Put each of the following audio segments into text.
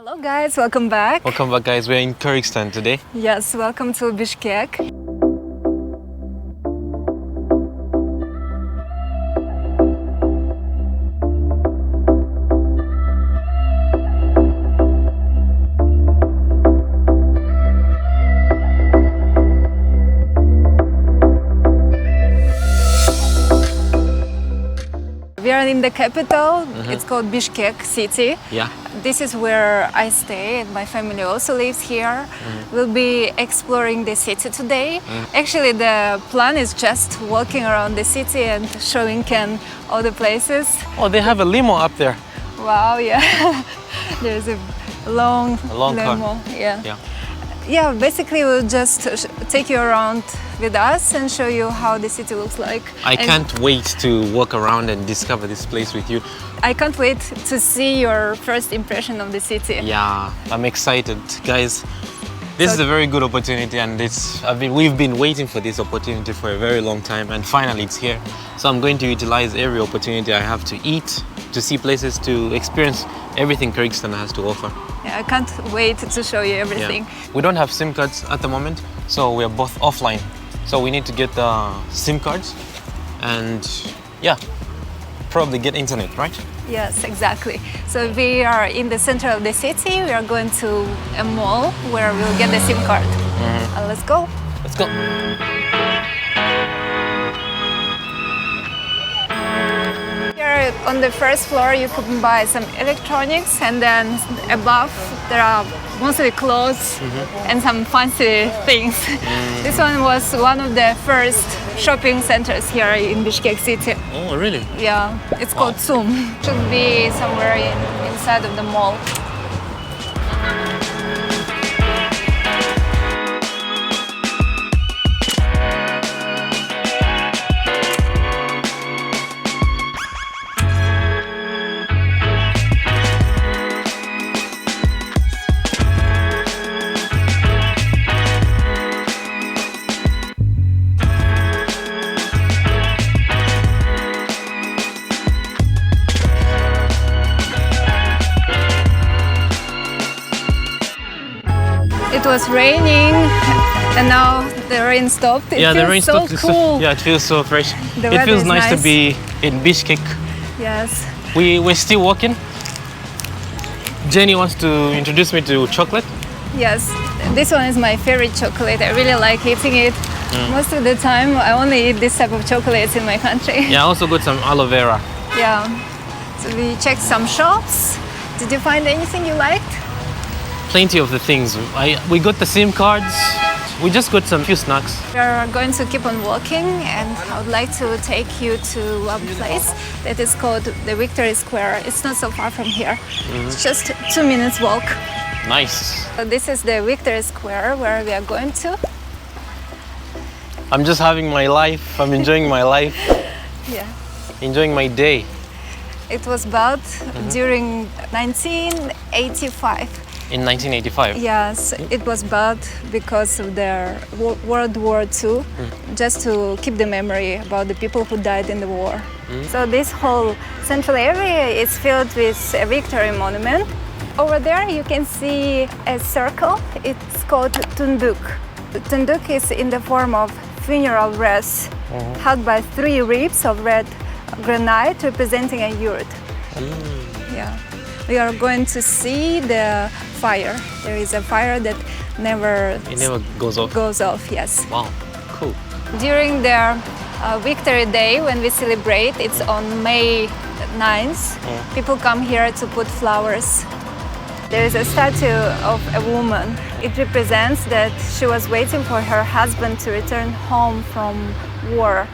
Hello guys, welcome back. Welcome back, guys. We're in Kyrgyzstan today. Yes, welcome to Bishkek. We are in the capital. It's called Bishkek city. Yeah. This is where I stay and my family also lives here. We'll be exploring the city today. Actually, the plan is just walking around the city and showing Ken all the places. Oh, they have a limo up there. Wow, yeah. There's a long car. limo. Yeah. Yeah. Yeah, basically we'll just take you around with us and show you how the city looks like. I And can't wait to walk around and discover this place with you. I can't wait to see your first impression of the city. Yeah, I'm excited, guys. This is a very good opportunity, and we've been waiting for this opportunity for a very long time, and finally it's here. So I'm going to utilize every opportunity I have to eat, to see places, to experience everything Kyrgyzstan has to offer. Yeah, I can't wait to show you everything. We don't have SIM cards at the moment, so we are both offline. So we need to get SIM cards and yeah, probably get internet, right? Yes, exactly. So we are in the center of the city. We are going to a mall where we'll get the SIM card. Let's go. Let's go. Here on the first floor you can buy some electronics, and then above there are mostly clothes and some fancy things. This one was one of the first shopping centers here in Bishkek city. Oh, really? Yeah, it's called Tsum. Should be somewhere inside of the mall. It was raining and now the rain stopped. It Yeah, the feels rain so stopped. cool. Yeah, it feels so fresh. The It weather feels is nice to nice. be in Bishkek. Yes. We're still walking. Jenny wants to introduce me to chocolate. Yes, this one is my favorite chocolate. I really like eating it. Most of the time I only eat this type of chocolates in my country. Yeah, I also got some aloe vera. Yeah. So we checked some shops. Did you find anything you liked? Plenty of the things. We got the SIM cards. We just got some few snacks. We are going to keep on walking, and I would like to take you to one place that is called the Victory Square. It's not so far from here. It's just 2 minutes walk. Nice. So this is the Victory Square where we are going to. I'm just having my life. I'm enjoying my life. Yeah. Enjoying my day. It was built during 1985. In 1985. Yes, it was built because of the World War II, just to keep the memory about the people who died in the war. So this whole central area is filled with a victory monument. Over there you can see a circle. It's called tunduk. The tunduk is in the form of funeral wreath held by 3 ribs of red granite representing a yurt. Yeah. We are going to see the fire. There is a fire that never goes off. Yes. Wow, cool. During the Victory Day, when we celebrate, it's on May 9th. People come here to put flowers. There is a statue of a woman. It represents that she was waiting for her husband to return home from war.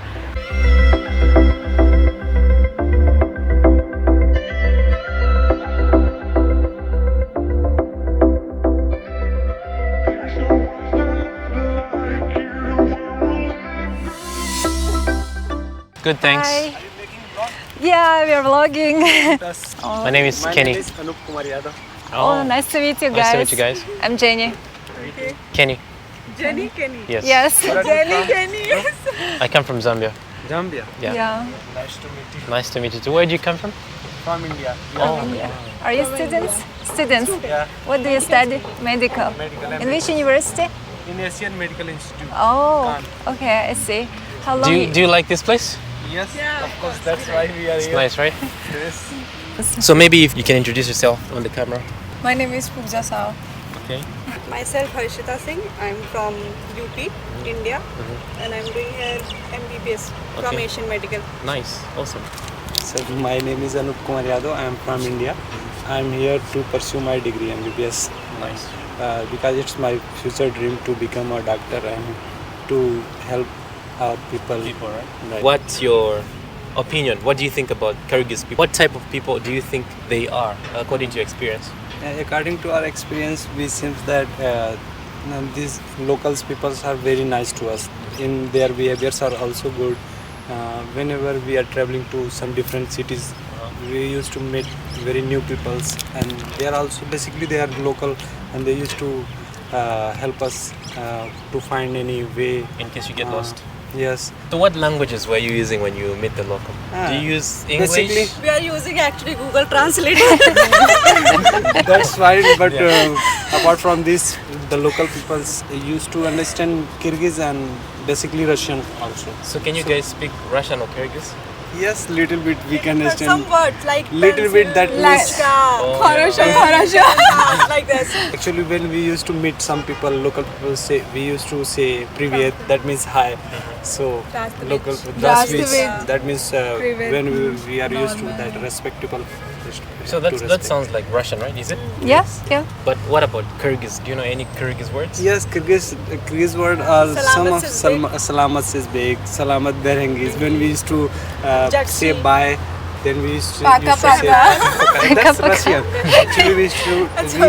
Good, thanks. Hi. Yeah, we are vlogging. My name is Kenny. Oh, nice to meet you guys. Nice to meet you guys. I'm Jenny. Kenny. Jenny, Kenny. Yes. Yes. Jenny, Kenny. I come from Zambia. Zambia. Yeah. Yeah. Nice to meet you. Nice to meet you too. Where do you come from? From India. Oh, Are you students? Students? Yeah. What do you study? Medical. Medical. In which university? In Asian Medical Institute. Oh, okay, I see. How long? Do you like this place? Yes, of course. That's why we are It's here. nice, right? Yes. So maybe if you can introduce yourself on the camera. My name is Pooja Sao. Okay. Myself Harshita Singh. I'm from UP, India, and I'm doing here MBBS from Okay. Asian Medical. Nice. Awesome. So my name is Anup Kumar Yadav. I am from India. I am here to pursue my degree MBBS Nice. because it's my future dream to become a doctor and to help our people. Right. What's your opinion? What do you think about Kyrgyz people? What type of people do you think they are, according to your experience? According to our experience, we seems that these locals peoples are very nice to us. In their behaviors are also good. Whenever we are traveling to some different cities, we used to meet very new peoples, and they are also basically they are local, and they used to help us to find any way. In case you get lost. Yes. So what languages were you using when you meet the local? Do you use English? Basically, We are using actually Google Translate. that's fine, but apart from this, the local peoples used to understand Kyrgyz and basically Russian also. So can you guys speak Russian or Kyrgyz? Yes, little bit we can Some understand. words like Little bit that means like this. actually when we used to meet some people, local people say we used to say "Privyet," that means hi. So local Здравствуй. that means Privyet. when we are used to that respectable. So that sounds like Russian, right? Is it? Yeah, yeah. But what about Kyrgyz? Do you know any Kyrgyz words? Yes, Kyrgyz word are some of Salamat is big, Salamat Berengiz. When we used to say bye, then we used to, Paka say paka. that's Russian. Actually, we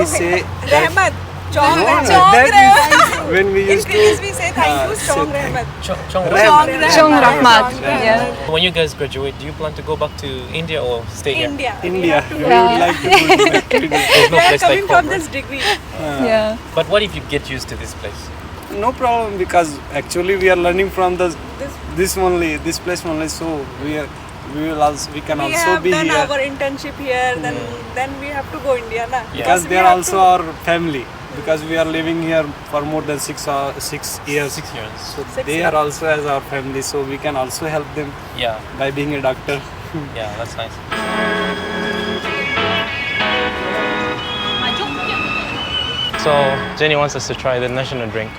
say that, Rahmat. Chong no, Rahmat. that when we In used to Kyrgyz we say thank you, say Chong thank- Rahmat. Rahmat. Chong Rahmat. Yeah. When you guys graduate, do you plan to go back to India or stay here? India. India. We Yeah. would like to go back to India. There's no We are place like coming from home, right? this degree. Yeah. But what if you get used to this place? No problem, because actually we are learning from this place only. So we can We also have be done here our internship here. Then we have to go India, na? because we they are have also to- our family. Because we are living here for more than 6 years. 6 years. So 6 they years. are also as our family. So we can also help them Yeah, by being a doctor. yeah, that's nice. So Jenny wants us to try the national drink.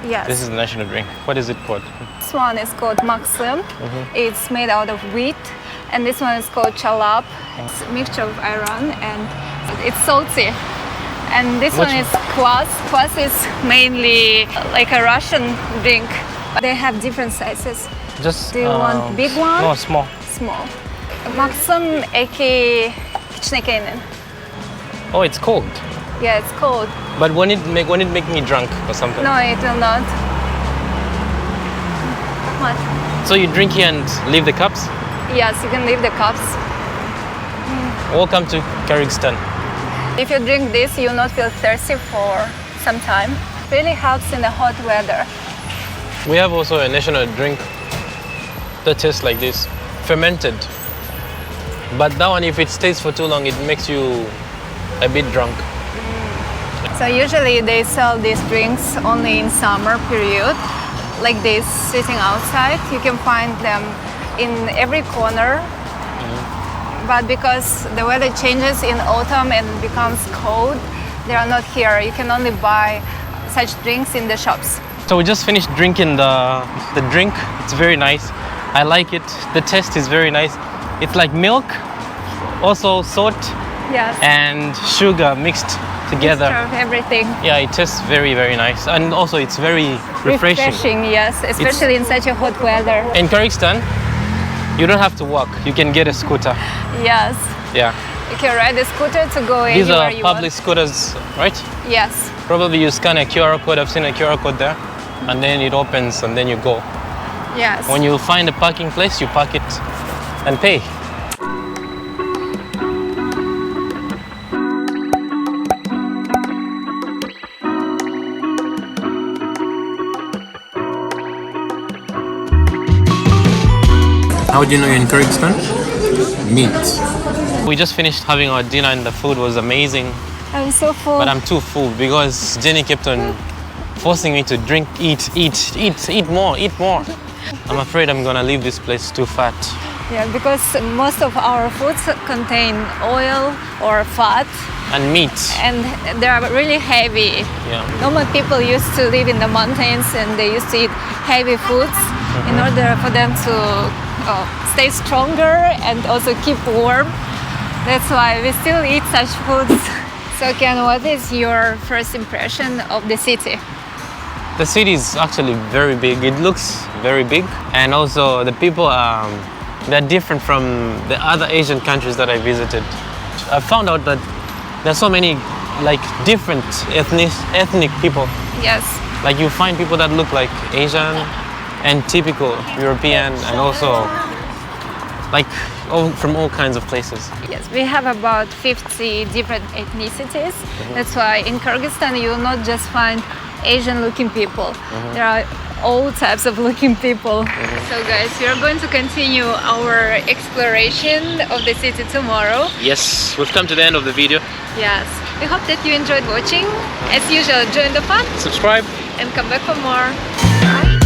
Yes. This is the national drink. What is it called? This one is called Maxim. It's made out of wheat. And this one is called chalap. It's a mixture of iron and it's salty. And this Which one is kvass. Kvass is mainly like a Russian drink. They have different sizes. Just. Do you want big one? No, small. Small. Maxim eki kichnekenin. Oh, it's cold. Yeah, it's cold. But won't it make me drunk or something? No, it will not. What? So you drink here and leave the cups? Yes, you can leave the cups. Welcome to Kyrgyzstan. If you drink this, you'll not feel thirsty for some time. It really helps in the hot weather. We have also a national drink that tastes like this, fermented. But that one, if it stays for too long, it makes you a bit drunk. So usually they sell these drinks only in summer period, like this sitting outside. You can find them in every corner. But because the weather changes in autumn and becomes cold, they are not here. You can only buy such drinks in the shops. So we just finished drinking the drink. It's very nice. I like it. The taste is very nice. It's like milk, also salt Yes. and sugar mixed together. Mixture of everything. Yeah, it tastes very, very nice. And also it's very refreshing. Yes, especially in such a hot weather. In Kyrgyzstan, you don't have to walk. You can get a scooter. Yes. Yeah. You can ride a scooter to go These anywhere are you public want. scooters, right? Yes. Probably you scan a QR code. I've seen a QR code there. And then it opens and then you go. Yes. When you find a parking place, you park it and pay. How do you know you're in Kyrgyzstan? Meat. We just finished having our dinner and the food was amazing. I'm so full. But I'm too full because Jenny kept on forcing me to drink, eat more. I'm afraid I'm gonna leave this place too fat. Yeah, because most of our foods contain oil or fat. And meat. And they are really heavy. Yeah. Normal people used to live in the mountains and they used to eat heavy foods in order for them to stay stronger and also keep warm. That's why we still eat such foods. So Kian, what is your first impression of the city? The city is actually very big. It looks very big, and also the people they're different from the other Asian countries that I visited. I found out that there's so many like different ethnic people. Yes. Like you find people that look like Asian and typical European, and also like from all kinds of places. Yes, we have about 50 different ethnicities. That's why in Kyrgyzstan you will not just find Asian-looking people. There are all types of looking people. So guys, we are going to continue our exploration of the city tomorrow. Yes, we've come to the end of the video. Yes, we hope that you enjoyed watching. As usual, join the fun, Subscribe. and come back for more. Bye.